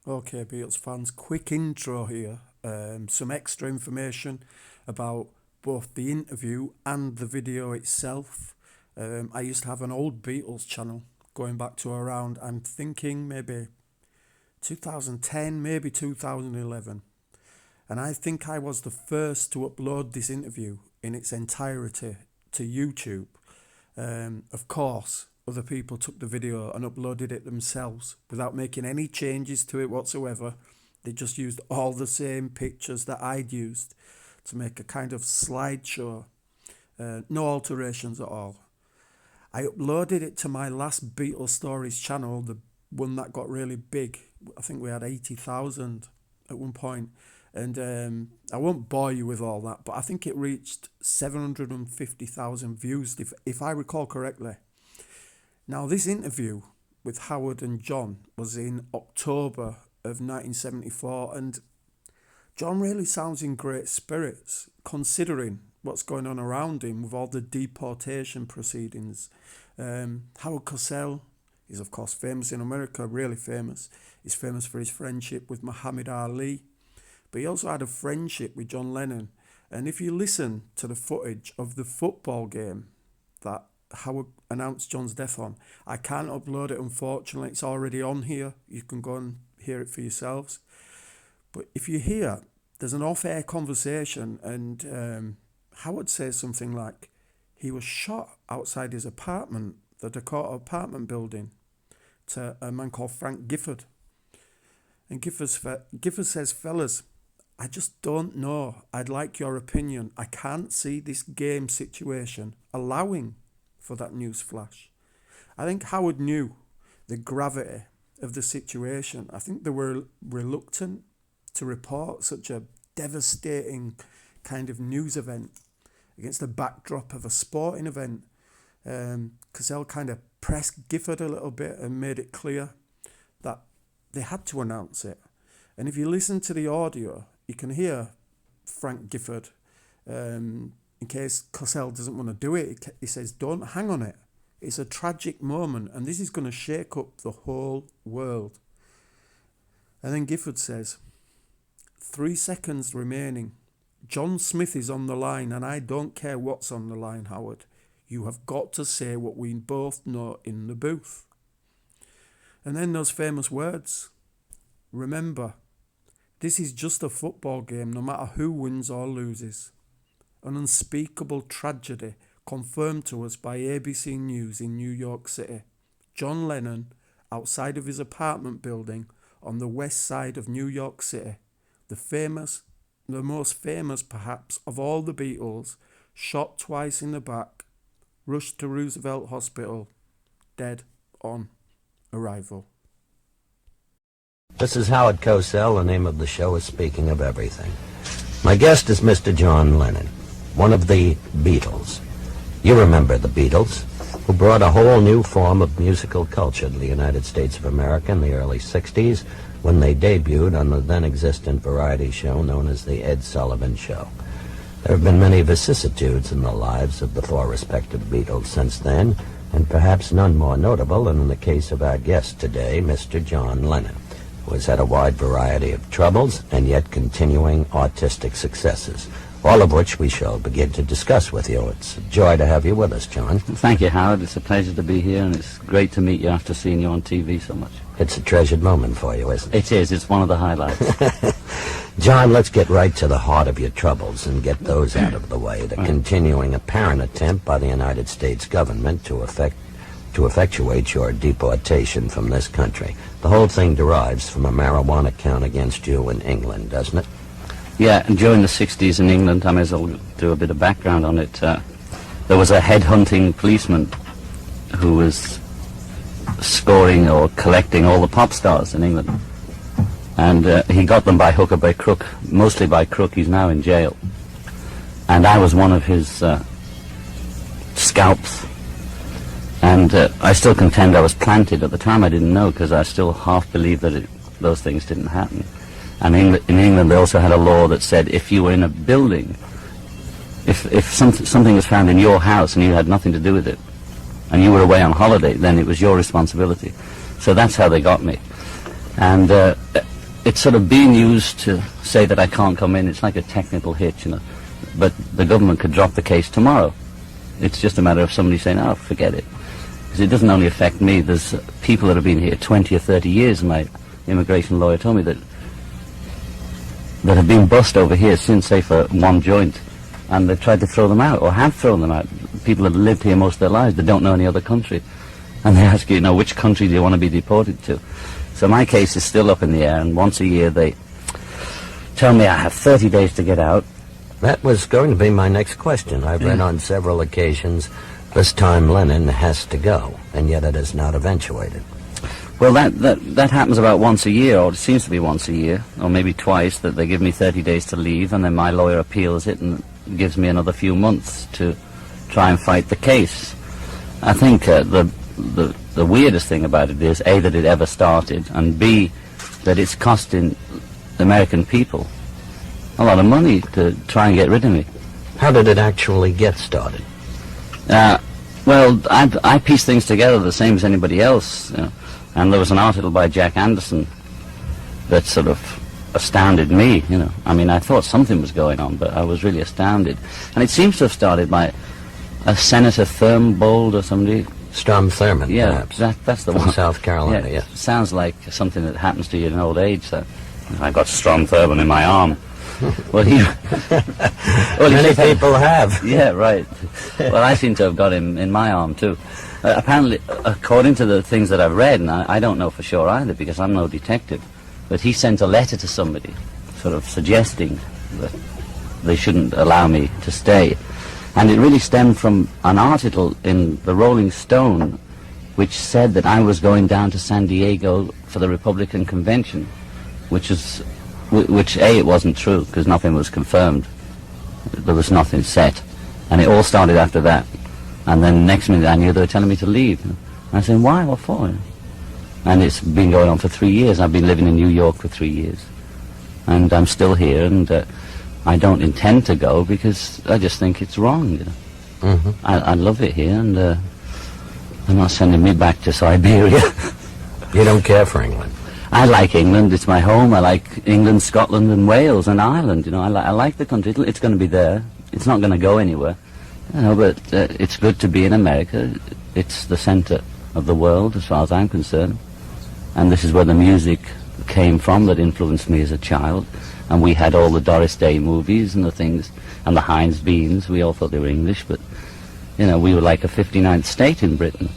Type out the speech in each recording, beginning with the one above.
Okay, Beatles fans, quick intro here. Some extra information about both the interview and the video itself. I used to have an old Beatles channel going back to around, I'm thinking maybe 2010, maybe 2011. And I think I was the first to upload this interview in its entirety to YouTube. Of course, other people took the video and uploaded it themselves without making any changes to it whatsoever. They just used all the same pictures that I'd used to make a kind of slideshow. No alterations at all. I uploaded it to my last Beatles Stories channel, the one that got really big. I think we had 80,000 at one point. And I won't bore you with all that, but I think it reached 750,000 views, if I recall correctly. Now, this interview with Howard and John was in October of 1974, and John really sounds in great spirits, considering what's going on around him with all the deportation proceedings. Howard Cosell is, of course, famous in America, really famous. He's famous for his friendship with Muhammad Ali, but he also had a friendship with John Lennon. And if you listen to the footage of the football game that Howard announced John's death on, I can't upload it, unfortunately. It's already on here. You can go and hear it for yourselves. But if you hear, there's an off-air conversation, and Howard says something like he was shot outside his apartment, the Dakota apartment building, to a man called Frank Gifford. And Gifford says, fellas, I just don't know. I'd like your opinion. I can't see this game situation allowing for that news flash. I think Howard knew the gravity of the situation. I think they were reluctant to report such a devastating kind of news event against the backdrop of a sporting event. Cosell kind of pressed Gifford a little bit and made it clear that they had to announce it. And if you listen to the audio, you can hear Frank Gifford, in case Cosell doesn't want to do it, he says, don't hang on it. It's a tragic moment, and this is going to shake up the whole world. And then Gifford says, 3 seconds remaining. John Smith is on the line, and I don't care what's on the line, Howard. You have got to say what we both know in the booth. And then those famous words. Remember, this is just a football game, no matter who wins or loses. An unspeakable tragedy confirmed to us by ABC News in New York City. John Lennon, outside of his apartment building on the west side of New York City, the most famous perhaps of all the Beatles, shot twice in the back, rushed to Roosevelt Hospital, dead on arrival. This is Howard Cosell. The name of the show is Speaking of Everything. My guest is Mr. John Lennon, one of the Beatles. You remember the Beatles, who brought a whole new form of musical culture to the United States of America in the early 60s when they debuted on the then-existent variety show known as The Ed Sullivan Show. There have been many vicissitudes in the lives of the four respective Beatles since then, and perhaps none more notable than in the case of our guest today, Mr. John Lennon, who has had a wide variety of troubles and yet continuing artistic successes, all of which we shall begin to discuss with you. It's a joy to have you with us, John. Thank you, Howard. It's a pleasure to be here, and it's great to meet you after seeing you on TV so much. It's a treasured moment for you, isn't it? It is. It's one of the highlights. John, let's get right to the heart of your troubles and get those out of the way. The continuing apparent attempt by the United States government to effectuate your deportation from this country. The whole thing derives from a marijuana count against you in England, doesn't it? Yeah, and during the 60s in England, I may as well do a bit of background on it. There was a head-hunting policeman who was scoring or collecting all the pop stars in England. And he got them by hook or by crook, mostly by crook. He's now in jail. And I was one of his scalps. And I still contend I was planted. At the time I didn't know, because I still half believed that those things didn't happen. And in England they also had a law that said if you were in a building, if something was found in your house and you had nothing to do with it, and you were away on holiday, then it was your responsibility. So that's how they got me. And it's sort of being used to say that I can't come in. It's like a technical hitch, you know. But the government could drop the case tomorrow. It's just a matter of somebody saying, oh, forget it. Because it doesn't only affect me. There's people that have been here 20 or 30 years, my immigration lawyer told me, that have been bussed over here since, say, for one joint, and they've tried to throw them out, or have thrown them out. People that have lived here most of their lives, they don't know any other country. And they ask you know, which country do you want to be deported to? So my case is still up in the air, and once a year they tell me I have 30 days to get out. That was going to be my next question. I've read on several occasions, this time Lennon has to go, and yet it has not eventuated. Well, that happens about once a year, or it seems to be once a year, or maybe twice, that they give me 30 days to leave, and then my lawyer appeals it and gives me another few months to try and fight the case. I think the weirdest thing about it is, A, that it ever started, and B, that it's costing American people a lot of money to try and get rid of me. How did it actually get started? Well, I piece things together the same as anybody else, you know. And there was an article by Jack Anderson that sort of astounded me, you know. I mean, I thought something was going on, but I was really astounded. And it seems to have started by a Senator Thurmbold or somebody. Strom Thurmond, yeah, perhaps. That's the From one. South Carolina, yeah. Sounds like something that happens to you in old age. So I got Strom Thurmond in my arm. Well, many people have. Yeah, right. Well, I seem to have got him in my arm too. Apparently, according to the things that I've read, and I don't know for sure either because I'm no detective, but he sent a letter to somebody, sort of suggesting that they shouldn't allow me to stay. And it really stemmed from an article in the Rolling Stone which said that I was going down to San Diego for the Republican convention, which A, it wasn't true because nothing was confirmed. There was nothing set. And it all started after that. And then next minute I knew they were telling me to leave. And I said, why? What for? And it's been going on for 3 years. I've been living in New York for 3 years. And I'm still here, and I don't intend to go because I just think it's wrong. You know? Mm-hmm. I love it here, and they're not sending me back to Siberia. You don't care for England? I like England. It's my home. I like England, Scotland, and Wales, and Ireland. You know, I like the country. It's going to be there. It's not going to go anywhere. You know, but it's good to be in America. It's the center of the world, as far as I'm concerned. And this is where the music came from that influenced me as a child. And we had all the Doris Day movies and the things, and the Heinz beans. We all thought they were English, but, you know, we were like a 59th state in Britain.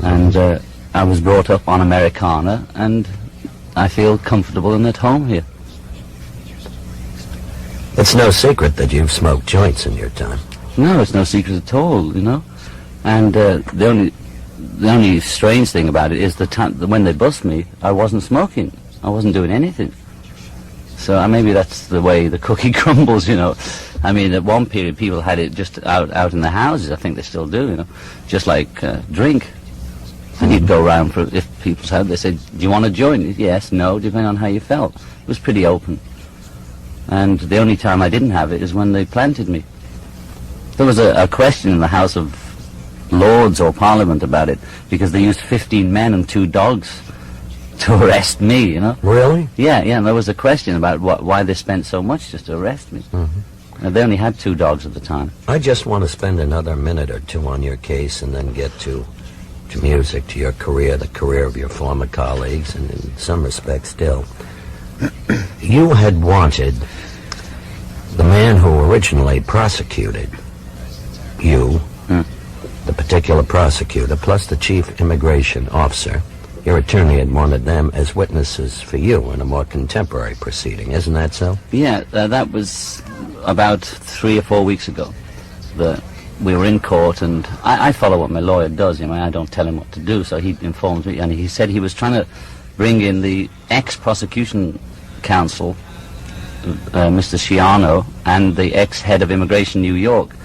And I was brought up on Americana, and I feel comfortable and at home here. It's no secret that you've smoked joints in your time. No, it's no secret at all, you know. And the only strange thing about it is when they bust me, I wasn't smoking. I wasn't doing anything. So maybe that's the way the cookie crumbles, you know. I mean, at one period, people had it just out in the houses. I think they still do, you know, just like drink. And you'd go around if people's house. They said, "Do you want to join?" Yes, no, depending on how you felt. It was pretty open. And the only time I didn't have it is when they planted me. There was a question in the House of Lords or Parliament about it because they used 15 men and 2 dogs to arrest me, you know. Really? Yeah, and there was a question about why they spent so much just to arrest me. Mm-hmm. They only had 2 dogs at the time. I just want to spend another minute or two on your case and then get to music, to your career, the career of your former colleagues, and in some respects still. You had wanted the man who originally prosecuted you, the particular prosecutor, plus the chief immigration officer, your attorney had wanted them as witnesses for you in a more contemporary proceeding. Isn't that so? Yeah, that was about 3 or 4 weeks ago. We were in court, and I follow what my lawyer does. You know, I don't tell him what to do, so he informs me. And he said he was trying to bring in the ex-prosecution counsel, Mr. Sciano, and the ex-head of Immigration New York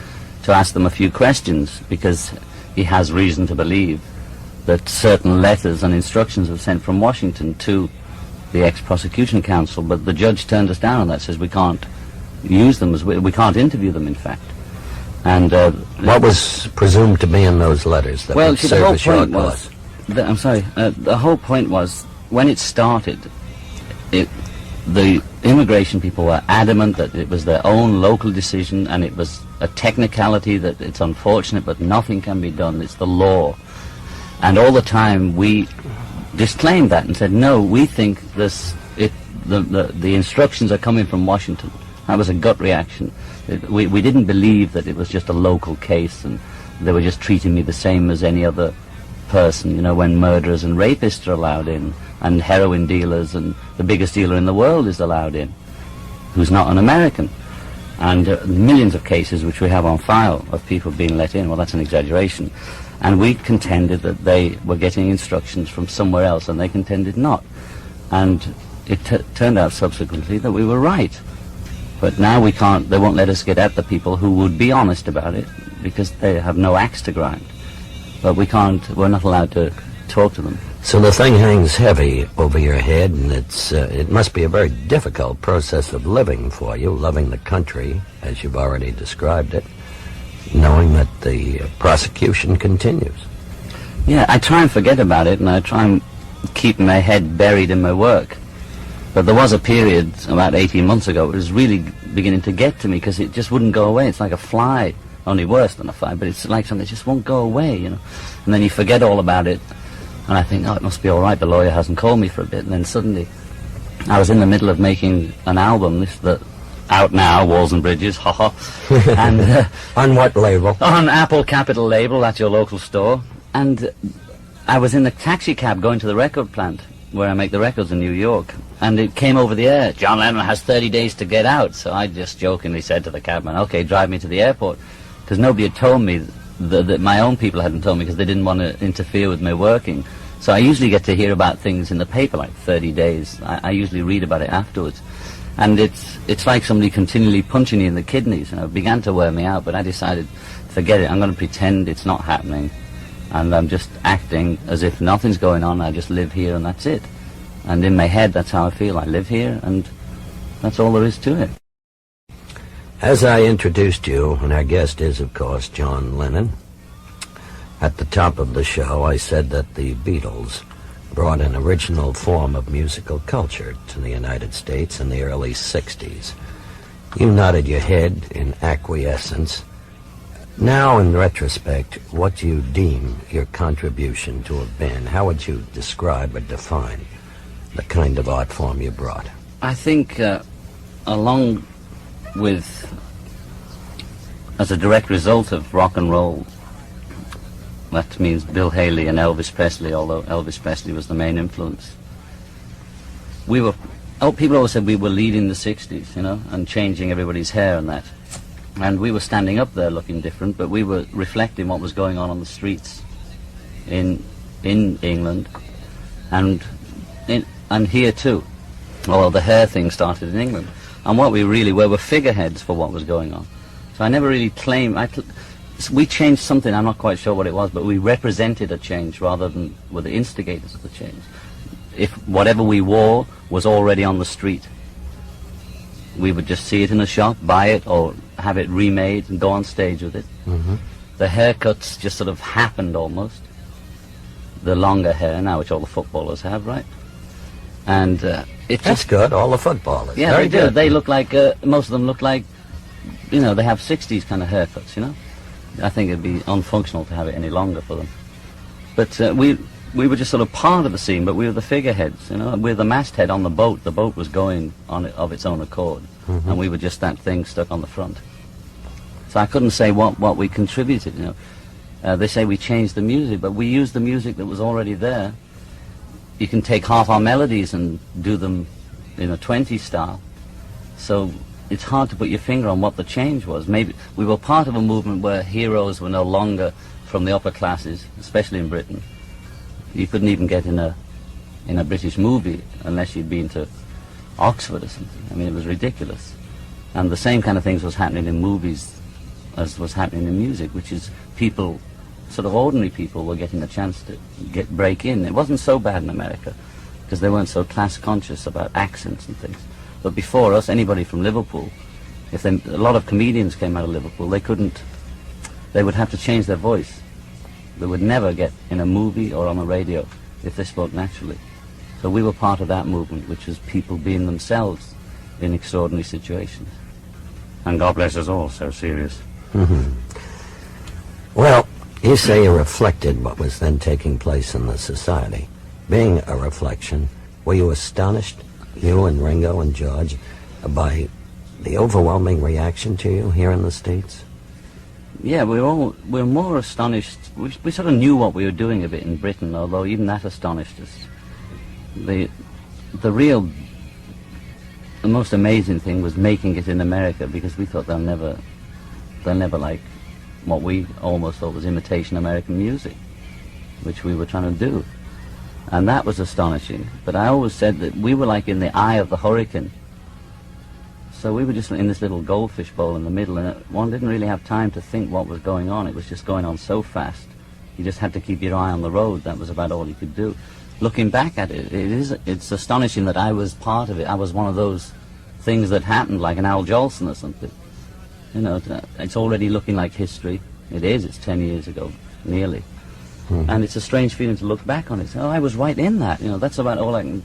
to ask them a few questions, because he has reason to believe that certain letters and instructions were sent from Washington to the ex-prosecution counsel, but the judge turned us down on that, says we can't use them, we can't interview them, in fact. And what was presumed to be in those letters that would serve as your cause? I'm sorry, the whole point was, when it started, the immigration people were adamant that it was their own local decision, and it was a technicality that it's unfortunate, but nothing can be done. It's the law. And all the time we disclaimed that and said, no, we think the instructions are coming from Washington. That was a gut reaction. We didn't believe that it was just a local case and they were just treating me the same as any other person, you know, when murderers and rapists are allowed in, and heroin dealers, and the biggest dealer in the world is allowed in, who's not an American. And millions of cases which we have on file of people being let in. Well, that's an exaggeration. And we contended that they were getting instructions from somewhere else, and they contended not. And it turned out subsequently that we were right. But now we can't, they won't let us get at the people who would be honest about it, because they have no axe to grind. But we're not allowed to talk to them. So the thing hangs heavy over your head, and it must be a very difficult process of living for you, loving the country, as you've already described it, knowing that the prosecution continues. Yeah, I try and forget about it, and I try and keep my head buried in my work. But there was a period about 18 months ago, it was really beginning to get to me, because it just wouldn't go away. It's like a fly, only worse than a fly, but it's like something that just won't go away, you know. And then you forget all about it, and I think, oh, it must be all right, the lawyer hasn't called me for a bit. And then suddenly, I was in the middle of making an album, out now, Walls and Bridges, haha. And on what label? On Apple Capital label, that's your local store. And I was in the taxi cab going to the record plant, where I make the records in New York, and it came over the air, John Lennon has 30 days to get out. So I just jokingly said to the cabman, okay, drive me to the airport, because nobody had told me, that my own people hadn't told me, because they didn't want to interfere with my working. So I usually get to hear about things in the paper, like 30 days. I usually read about it afterwards. And it's like somebody continually punching you in the kidneys, and it began to wear me out, but I decided, forget it, I'm going to pretend it's not happening, and I'm just acting as if nothing's going on. I just live here, and that's it. And in my head, that's how I feel. I live here, and that's all there is to it. As I introduced you, and our guest is, of course, John Lennon, at the top of the show, I said that the Beatles brought an original form of musical culture to the United States in the early 60s. You nodded your head in acquiescence. Now, in retrospect, what do you deem your contribution to have been? How would you describe or define the kind of art form you brought? I think, along with, as a direct result of rock and roll, that means Bill Haley and Elvis Presley, although Elvis Presley was the main influence. People always said we were leading the 60s, you know, and changing everybody's hair and that. And we were standing up there looking different, but we were reflecting what was going on the streets in England and here too. Although the hair thing started in England. And what we really were figureheads for what was going on. So I never really claimed, we changed something, I'm not quite sure what it was, but we represented a change rather than were the instigators of the change. If whatever we wore was already on the street, we would just see it in a shop, buy it, or have it remade and go on stage with it. Mm-hmm. The haircuts just sort of happened almost. The longer hair now, which all the footballers have, right? And that's good, all the footballers. Yeah, very they do. good. They look like, most of them look like, you know, they have 60s kind of haircuts, you know? I think it'd be unfunctional to have it any longer for them. But we were just sort of part of the scene, but we were the figureheads, you know? We're the masthead on the boat. The boat was going on it of its own accord, mm-hmm. and we were just that thing stuck on the front. So I couldn't say what we contributed, you know? They say we changed the music, but we used the music that was already there. You can take half our melodies and do them in a 20s style. So it's hard to put your finger on what the change was. Maybe we were part of a movement where heroes were no longer from the upper classes, especially in Britain. You couldn't even get in a British movie unless you'd been to Oxford or something. I mean, it was ridiculous. And the same kind of things was happening in movies as was happening in music, which is people, sort of ordinary people, were getting a chance to break in. It wasn't so bad in America because they weren't so class conscious about accents and things. But before us, anybody from Liverpool, a lot of comedians came out of Liverpool, they would have to change their voice. They would never get in a movie or on the radio if they spoke naturally. So we were part of that movement, which was people being themselves in extraordinary situations. And God bless us all, so serious. Well, you say you reflected what was then taking place in the society. Being a reflection, were you astonished, you and Ringo and George, by the overwhelming reaction to you here in the States? Yeah, we're more astonished. We sort of knew what we were doing a bit in Britain, although even that astonished us. The most amazing thing was making it in America, because we thought they'll never like what we almost thought was imitation American music, which we were trying to do. And that was astonishing. But I always said that we were like in the eye of the hurricane. So we were just in this little goldfish bowl in the middle, and one didn't really have time to think what was going on. It was just going on so fast. You just had to keep your eye on the road. That was about all you could do. Looking back at it, it's astonishing that I was part of it. I was one of those things that happened, like an Al Jolson or something. You know, it's already looking like history. It is. It's 10 years ago, nearly. And it's a strange feeling to look back on it. So, I was right in that. You know, that's about all I can.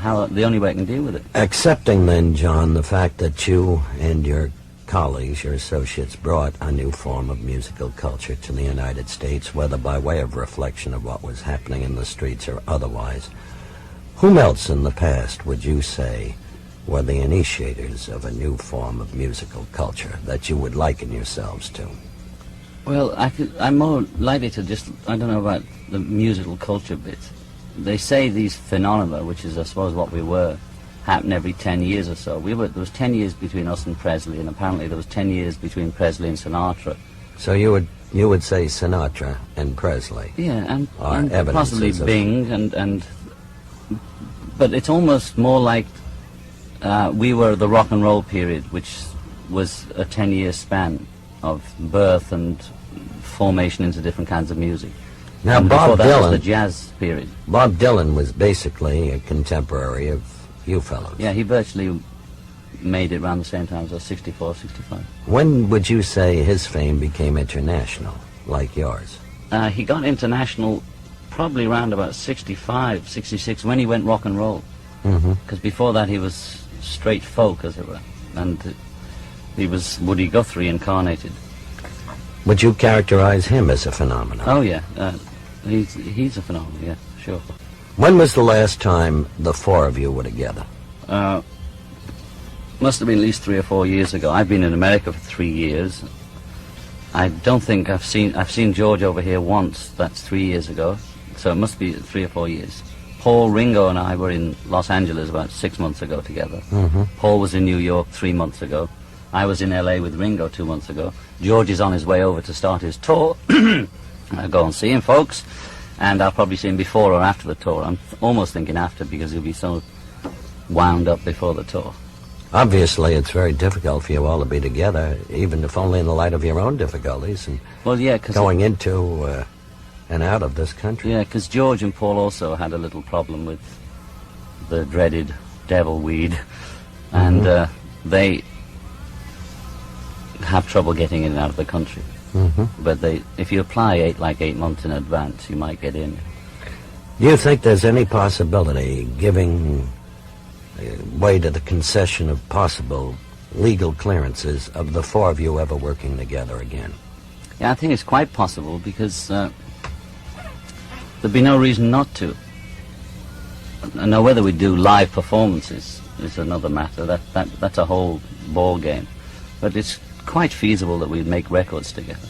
The only way I can deal with it. Accepting then, John, the fact that you and your colleagues, your associates, brought a new form of musical culture to the United States, whether by way of reflection of what was happening in the streets or otherwise, whom else in the past would you say were the initiators of a new form of musical culture that you would liken yourselves to? Well, I'm more likely to just, I don't know about the musical culture bit. They say these phenomena, which is I suppose what we were, happen every 10 years or so. There was 10 years between us and Presley, and apparently there was 10 years between Presley and Sinatra. So you would say Sinatra and Presley? Yeah, and evidences possibly of Bing, but it's almost more like we were the rock and roll period, which was a 10-year span of birth and formation into different kinds of music. Now, and Bob before that Dylan, was the jazz period. Bob Dylan was basically a contemporary of you fellows. Yeah, he virtually made it around the same time as us, 64, 65. When would you say his fame became international, like yours? He got international probably around about 65, 66, when he went rock and roll. Because before that he was straight folk, as it were. And he was Woody Guthrie incarnated. Would you characterize him as a phenomenon? Oh, yeah. He's a phenomenon, yeah, sure. When was the last time the four of you were together? Must have been at least 3 or 4 years ago. I've been in America for 3 years. I don't think I've seen George over here once. That's 3 years ago. So it must be 3 or 4 years. Paul, Ringo and I were in Los Angeles about 6 months ago together. Paul was in New York 3 months ago. I was in LA with Ringo 2 months ago. George is on his way over to start his tour. I'll go and see him, folks. And I'll probably see him before or after the tour. I'm almost thinking after, because he'll be so wound up before the tour. Obviously, it's very difficult for you all to be together, even if only in the light of your own difficulties and going into and out of this country. Yeah, because George and Paul also had a little problem with the dreaded devil weed, and they have trouble getting in and out of the country. But if you apply 8 months in advance, you might get in. Do you think there's any possibility, giving way to the concession of possible legal clearances, of the four of you ever working together again? Yeah, I think it's quite possible, because there'd be no reason not to. Now, whether we do live performances is another matter. That's a whole ball game. But it's quite feasible that we'd make records together,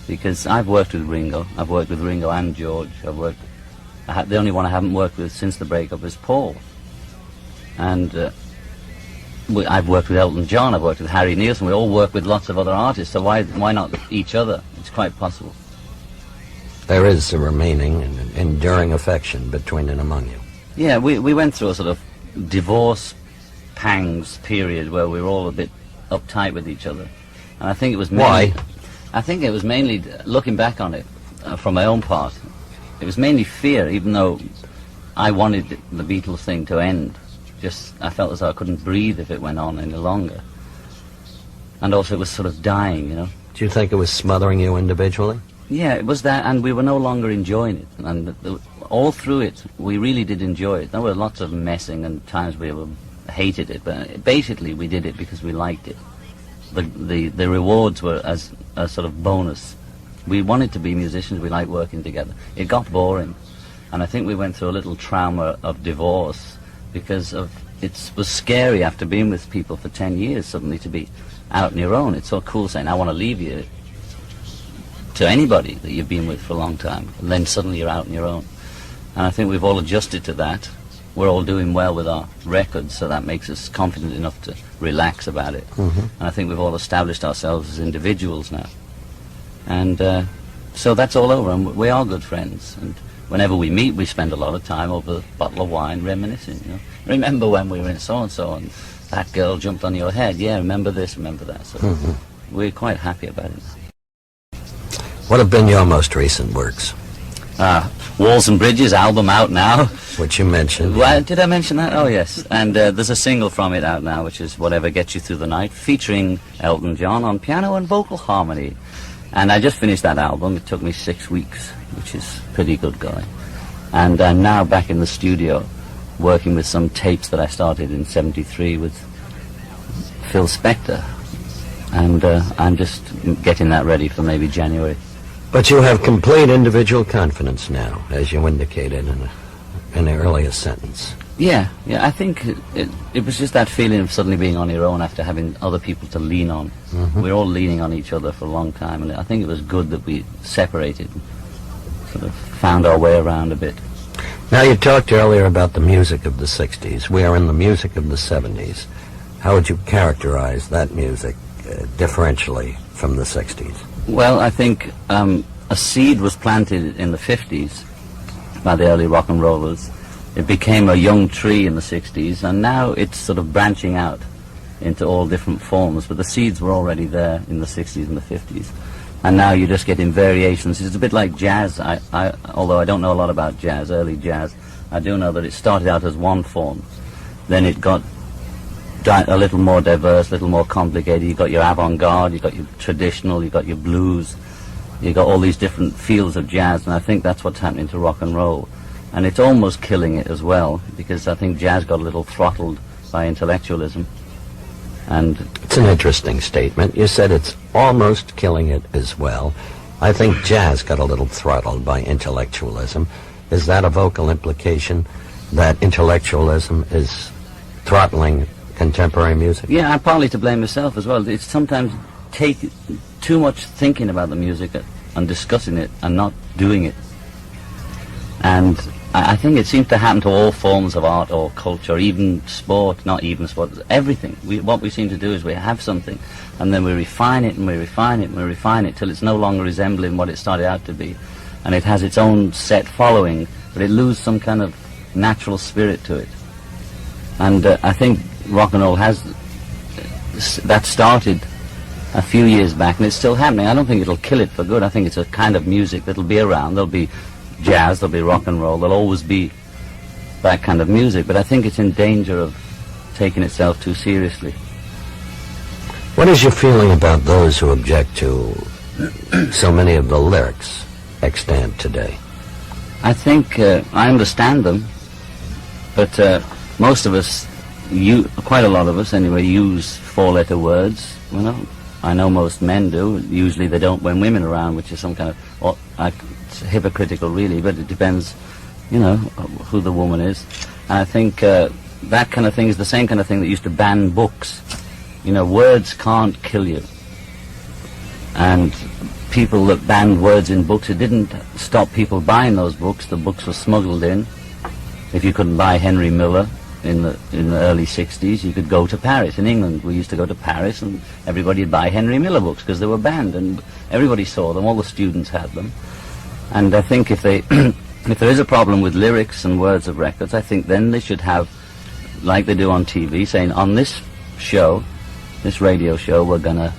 because I've worked with Ringo. I've worked with Ringo and George. The only one I haven't worked with since the breakup is Paul. And I've worked with Elton John. I've worked with Harry Nilsson. We all work with lots of other artists. So why not each other? It's quite possible. There is a remaining and enduring affection between and among you. Yeah, we went through a sort of divorce pangs period where we were all a bit uptight with each other. And I think it was mainly... Why? I think it was mainly, looking back on it, from my own part, it was mainly fear, even though I wanted the Beatles thing to end. I felt as though I couldn't breathe if it went on any longer. And also it was sort of dying, you know. Do you think it was smothering you individually? Yeah, it was that, and we were no longer enjoying it. And all through it, we really did enjoy it. There were lots of messing and times we hated it, but basically we did it because we liked it. The rewards were as a sort of bonus. We wanted to be musicians, we liked working together. It got boring, and I think we went through a little trauma of divorce because it was scary after being with people for 10 years suddenly to be out on your own. It's so cool saying, I want to leave you to anybody that you've been with for a long time, and then suddenly you're out on your own. And I think we've all adjusted to that. We're all doing well with our records, so that makes us confident enough to relax about it. And I think we've all established ourselves as individuals now. And so that's all over, and we are good friends. And whenever we meet, we spend a lot of time over a bottle of wine reminiscing, you know. Remember when we were in so-and-so, and that girl jumped on your head. Yeah, remember this, remember that. So we're quite happy about it. What have been your most recent works? Walls and Bridges album out now. Which you mentioned. Well, did I mention that? Oh, yes. And there's a single from it out now, which is Whatever Gets You Through the Night, featuring Elton John on piano and vocal harmony. And I just finished that album. It took me 6 weeks, which is pretty good going. And I'm now back in the studio working with some tapes that I started in '73 with Phil Spector. And I'm just getting that ready for maybe January. But you have complete individual confidence now, as you indicated in the earlier sentence. Yeah, I think it was just that feeling of suddenly being on your own after having other people to lean on. We're all leaning on each other for a long time, and I think it was good that we separated and sort of found our way around a bit. Now, you talked earlier about the music of the 60s. We are in the music of the 70s. How would you characterize that music differentially from the 60s? Well, I think a seed was planted in the 50s by the early rock and rollers. It became a young tree in the 60s, and now it's sort of branching out into all different forms. But the seeds were already there in the 60s and the 50s. And now you're just getting variations. It's a bit like jazz. Although I don't know a lot about jazz, early jazz, I do know that it started out as one form. Then it got a little more diverse, a little more complicated. You got your avant-garde, you got your traditional, you got your blues, you got all these different fields of jazz, and I think that's what's happening to rock and roll. And it's almost killing it as well, because I think jazz got a little throttled by intellectualism. And it's an interesting statement. You said it's almost killing it as well. I think jazz got a little throttled by intellectualism. Is that a vocal implication, that intellectualism is throttling contemporary music? Yeah, I'm partly to blame myself as well. It's sometimes take too much thinking about the music and discussing it and not doing it. And I think it seems to happen to all forms of art or culture, even sport, not even sport, everything. What we seem to do is we have something, and then we refine it, and we refine it, and we refine it, till it's no longer resembling what it started out to be. And it has its own set following, but it loses some kind of natural spirit to it. And I think rock and roll has, that started a few years back, and it's still happening. I don't think it'll kill it for good. I think it's a kind of music that'll be around. There'll be jazz, there'll be rock and roll, there'll always be that kind of music, but I think it's in danger of taking itself too seriously. What is your feeling about those who object to so many of the lyrics extant today? I think I understand them, but most of us, quite a lot of us anyway, use four-letter words. You know, I know most men do. Usually they don't when women are around, which is some kind of it's hypocritical, really. But it depends, you know, who the woman is. And I think that kind of thing is the same kind of thing that used to ban books. You know, words can't kill you. And people that banned words in books, it didn't stop people buying those books. The books were smuggled in. If you couldn't buy Henry Miller in the early 60s, you could go to Paris. In England, we used to go to Paris, and everybody would buy Henry Miller books because they were banned, and everybody saw them. All the students had them. And I think if they, if there is a problem with lyrics and words of records, I think then they should have, like they do on TV, saying on this show, this radio show, we're going to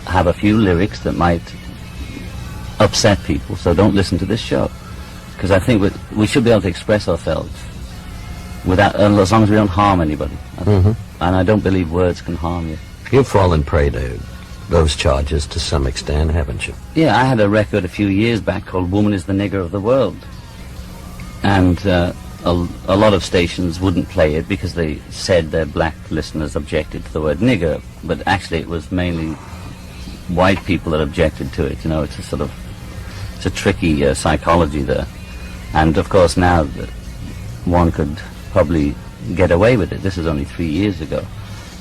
have a few lyrics that might upset people, so don't listen to this show. Because I think we should be able to express ourselves without, as long as we don't harm anybody. And I don't believe words can harm you. You've fallen prey to those charges to some extent, haven't you? Yeah, I had a record a few years back called Woman is the Nigger of the World. and a lot of stations wouldn't play it because they said their black listeners objected to the word nigger, but actually it was mainly white people that objected to it. You know, it's a tricky psychology there. And of course now that one could probably get away with it. This is only 3 years ago.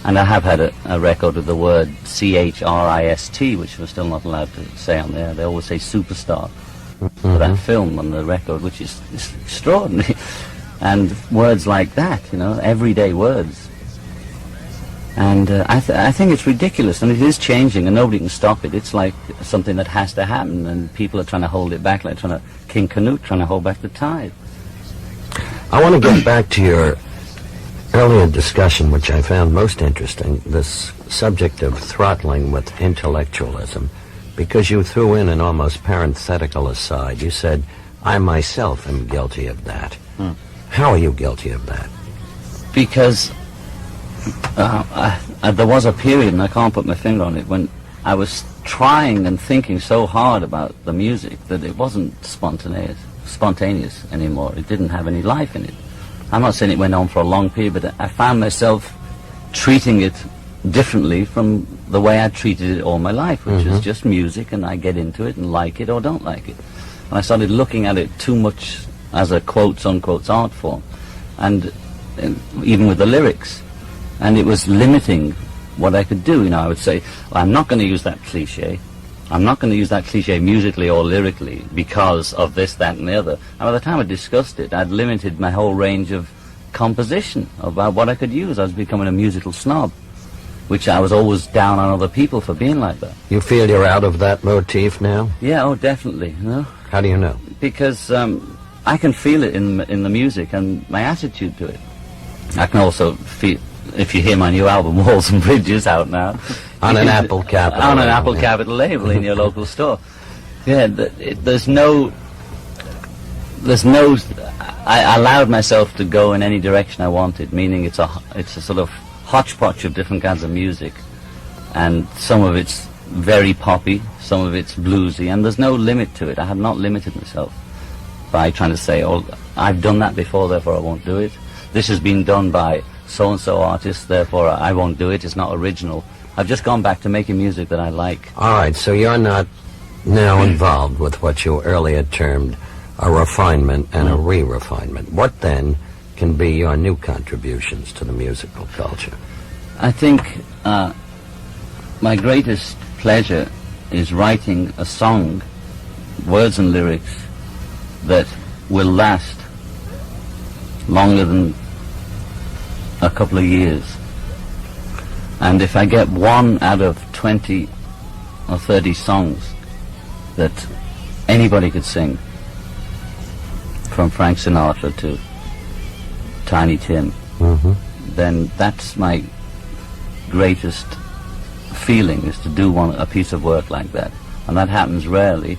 And I have had a record with the word CHRIST, which we're still not allowed to say on there. They always say superstar for that film on the record, which is extraordinary. And words like that, you know, everyday words. And I think it's ridiculous, and it is changing, and nobody can stop it. It's like something that has to happen, and people are trying to hold it back, like trying to King Canute, trying to hold back the tide. I want to get back to your earlier discussion, which I found most interesting, this subject of throttling with intellectualism, because you threw in an almost parenthetical aside. You said, I myself am guilty of that. How are you guilty of that? Because there was a period, and I can't put my finger on it, when I was trying and thinking so hard about the music that it wasn't spontaneous anymore. It didn't have any life in it. I'm not saying it went on for a long period, but I found myself treating it differently from the way I treated it all my life, which is just music, and I get into it and like it or don't like it. And I started looking at it too much as a quotes unquotes art form, and even with the lyrics, and it was limiting what I could do. You know, I would say, well, I'm not going to use that cliche. I'm not going to use that cliche musically or lyrically because of this, that, and the other. And by the time I discussed it, I'd limited my whole range of composition about what I could use. I was becoming a musical snob, which I was always down on other people for being like that. You feel you're out of that motif now? Yeah, oh, definitely. You know? How do you know? Because I can feel it in the music and my attitude to it. I can also feel, if you hear my new album, Walls and Bridges, out now. On an Apple Capital on an label, Apple Capital label in your local store. Yeah, there's no... I allowed myself to go in any direction I wanted, meaning it's a sort of hodgepodge of different kinds of music, and some of it's very poppy, some of it's bluesy, and there's no limit to it. I have not limited myself by trying to say, oh, I've done that before, therefore I won't do it. This has been done by so-and-so artist, therefore I won't do it. It's not original. I've just gone back to making music that I like. All right, so you're not now involved with what you earlier termed a refinement and a re-refinement. What then can be your new contributions to the musical culture? I think my greatest pleasure is writing a song, words and lyrics, that will last longer than a couple of years. And if I get 1 out of 20 or 30 songs that anybody could sing, from Frank Sinatra to Tiny Tim, then that's my greatest feeling, is to do a piece of work like that. And that happens rarely.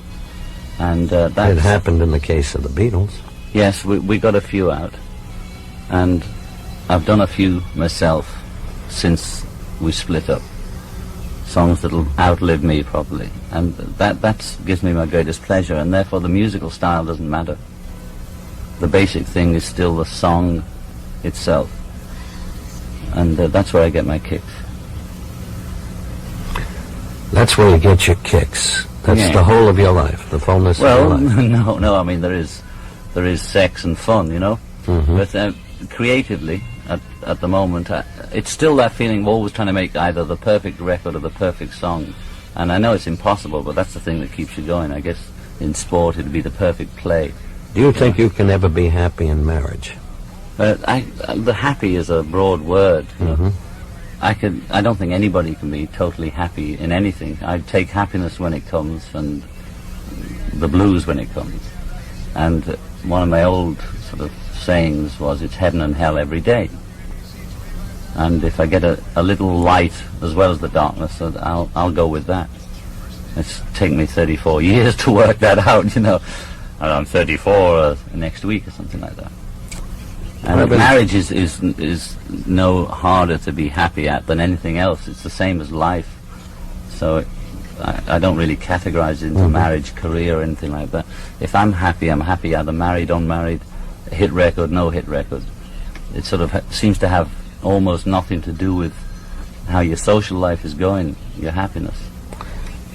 And it happened in the case of the Beatles. Yes, we got a few out. And I've done a few myself since we split up. Songs that'll outlive me, probably. And that gives me my greatest pleasure, and therefore the musical style doesn't matter. The basic thing is still the song itself. And that's where I get my kicks. That's where you get your kicks. That's the whole of your life, the fullness of your life. Well, no, I mean, there is sex and fun, you know? But creatively, at the moment, it's still that feeling of always trying to make either the perfect record or the perfect song. And I know it's impossible, but that's the thing that keeps you going. I guess in sport it'd be the perfect play. Do you think you can ever be happy in marriage? The happy is a broad word. You know? I don't think anybody can be totally happy in anything. I take happiness when it comes, and the blues when it comes. And one of my old sort of sayings was, it's heaven and hell every day. And if I get a little light as well as the darkness, I'll go with that. It's taken me 34 years to work that out, you know. And I'm 34 next week or something like that. And marriage is no harder to be happy at than anything else. It's the same as life. So I don't really categorize it into marriage, career, or anything like that. If I'm happy, I'm happy either married, unmarried, a hit record, no hit record. It sort of seems to have almost nothing to do with how your social life is going, your happiness.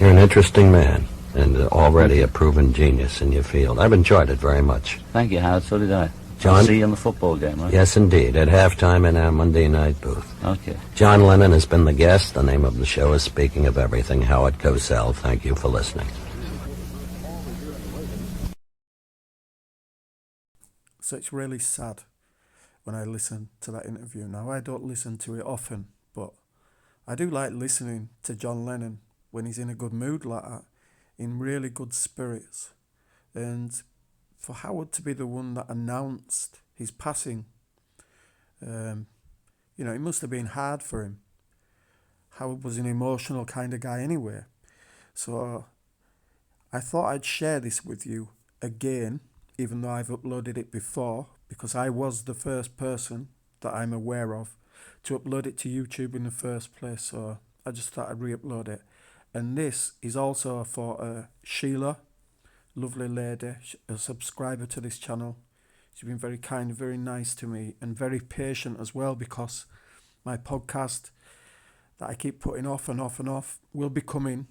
You're an interesting man, and already a proven genius in your field. I've enjoyed it very much. Thank you, Howard. So did I. John? I'll see you in the football game, right? Yes, indeed, at halftime in our Monday night booth. Okay. John Lennon has been the guest. The name of the show is Speaking of Everything. Howard Cosell, thank you for listening. So it's really sad when I listen to that interview. Now, I don't listen to it often, but I do like listening to John Lennon when he's in a good mood like that, in really good spirits. And for Howard to be the one that announced his passing, it must have been hard for him. Howard was an emotional kind of guy anyway. So I thought I'd share this with you again, even though I've uploaded it before, because I was the first person that I'm aware of to upload it to YouTube in the first place. So I just thought I'd re-upload it. And this is also for Sheila, lovely lady, a subscriber to this channel. She's been very kind, very nice to me, and very patient as well, because my podcast that I keep putting off and off and off will be coming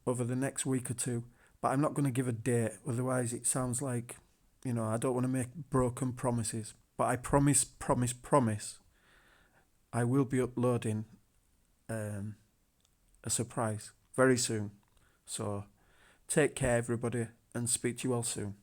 over the next week or two. But I'm not going to give a date, otherwise it sounds like, I don't want to make broken promises. But I promise, I will be uploading a surprise very soon. So take care, everybody, and speak to you all soon.